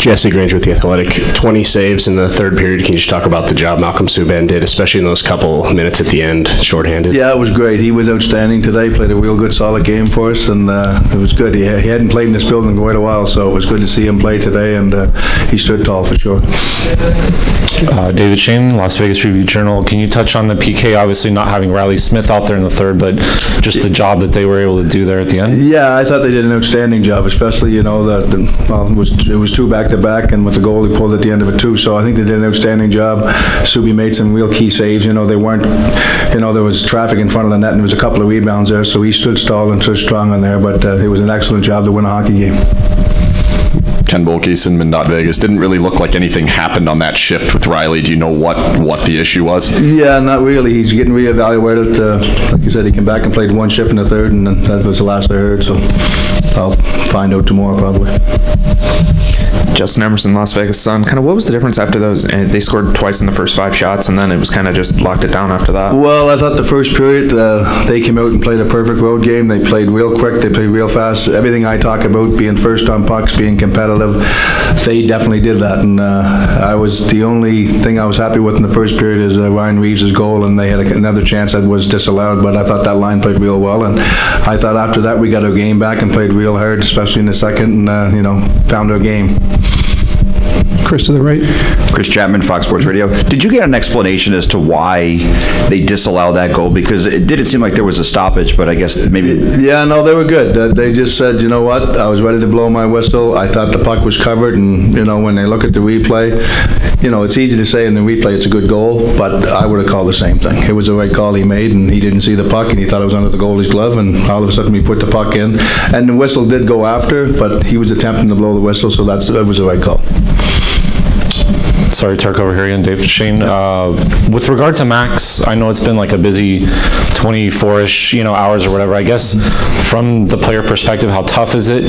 Jesse Granger with The Athletic. 20 saves in the third period. Can you just talk about the job Malcolm Subban did, especially in those couple minutes at the end, shorthanded? Yeah, it was great. He was outstanding today, played a real good, solid game for us, and it was good. He hadn't played in this building in quite a while, so it was good to see him play today, and he stood tall for sure. David Shane, Las Vegas Review-Journal. Can you touch on the PK, obviously not having Riley Smith out there in the third, but just the job that they were able to do there at the end? Yeah, I thought they did an outstanding job, especially, it was two back-to-back, and with the goal he pulled at the end of it too, so I think they did an outstanding job. Subi made some real key saves. They weren't, there was traffic in front of the net, and there was a couple of rebounds there, so he stood tall and stood strong on there, but it was an excellent job to win a hockey game. Ken Bolkes in Mindot Vegas. Didn't really look like anything happened on that shift with Riley. Do you know what the issue was? Yeah, not really. He's getting reevaluated. Like you said, he came back and played one shift in the third, and that was the last I heard, so I'll find out tomorrow probably. Justin Emerson, Las Vegas Sun. Kind of what was the difference after those? They scored twice in the first 5 shots, and then it was kind of just locked it down after that. Well, I thought the first period, they came out and played a perfect road game. They played real quick. They played real fast. Everything I talk about, being first on pucks, being competitive, they definitely did that. And the only thing I was happy with in the first period is Ryan Reeves' goal, and they had another chance that was disallowed, but I thought that line played real well. And I thought after that we got our game back and played real hard, especially in the second, and, found our game. Chris to the right. Chris Chapman, Fox Sports Radio. Did you get an explanation as to why they disallowed that goal? Because it didn't seem like there was a stoppage, but I guess maybe... Yeah, no, they were good. They just said, you know what, I was ready to blow my whistle. I thought the puck was covered, and, when they look at the replay, it's easy to say in the replay it's a good goal, but I would have called the same thing. It was the right call he made, and he didn't see the puck, and he thought it was under the goalie's glove, and all of a sudden we put the puck in. And the whistle did go after, but he was attempting to blow the whistle, so that was the right call. Sorry, Turk over here again, Dave Shane. With regard to Max, I know it's been like a busy 24-ish, hours or whatever. I guess from the player perspective, how tough is it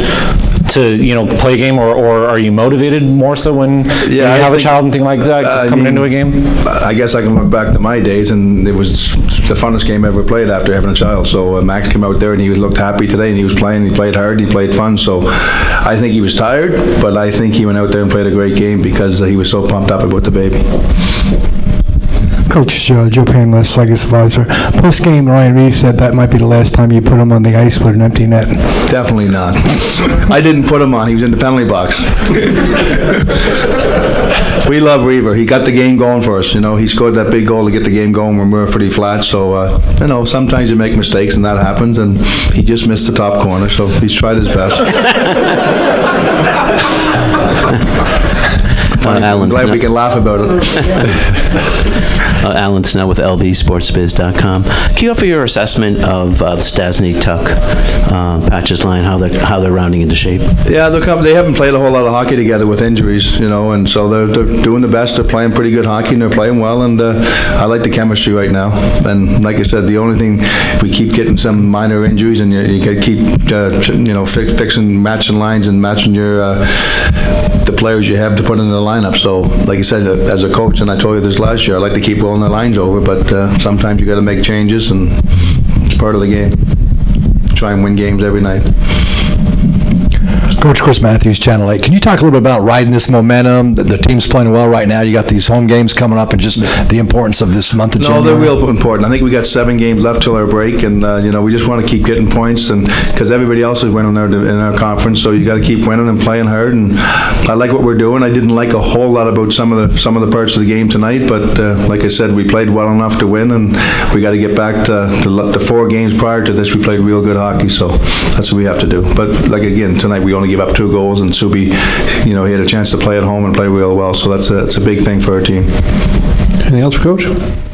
to, play a game, or are you motivated more so when you have a child and thing like that coming into a game? I guess I can look back to my days, and it was the funnest game I ever played after having a child. So Max came out there and he looked happy today, and he was playing. He played hard. He played fun. So I think he was tired, but I think he went out there and played a great game because he was so pumped up about the baby. Coach Joe Payne, Las Vegas advisor. Post-game, Ryan Reeves said that might be the last time you put him on the ice with an empty net. Definitely not. I didn't put him on. He was in the penalty box. We love Reaver. He got the game going for us. He scored that big goal to get the game going when we were pretty flat. So, sometimes you make mistakes and that happens, and he just missed the top corner, so he's tried his best. I'm glad we can laugh about it. Alan Snell with LVSportsBiz.com. Can you offer your assessment of Stasny, Tuck, Patches line, how they're rounding into shape? Yeah, they haven't played a whole lot of hockey together with injuries, and so they're doing the best. They're playing pretty good hockey, and they're playing well, and I like the chemistry right now. And like I said, the only thing, we keep getting some minor injuries, and you can keep fixing, matching lines and matching the players you have to put in the lineup. So, like I said, as a coach, and I told you this last year, I like to keep rolling the lines over, but sometimes you got to make changes, and it's part of the game. Try and win games every night. Coach Chris Matthews, Channel 8. Can you talk a little bit about riding this momentum? The team's playing well right now. You got these home games coming up, and just the importance of this month of January. No, they're real important. I think we got 7 games left till our break, and we just want to keep getting points, and because everybody else is winning in our conference, so you got to keep winning and playing hard. And I like what we're doing. I didn't like a whole lot about some of the parts of the game tonight, but like I said, we played well enough to win, and we got to get back to the 4 games prior to this. We played real good hockey, so that's what we have to do. But like again, tonight we only give up 2 goals, and Subi, he had a chance to play at home and play real well, so that's a big thing for our team. Anything else for Coach?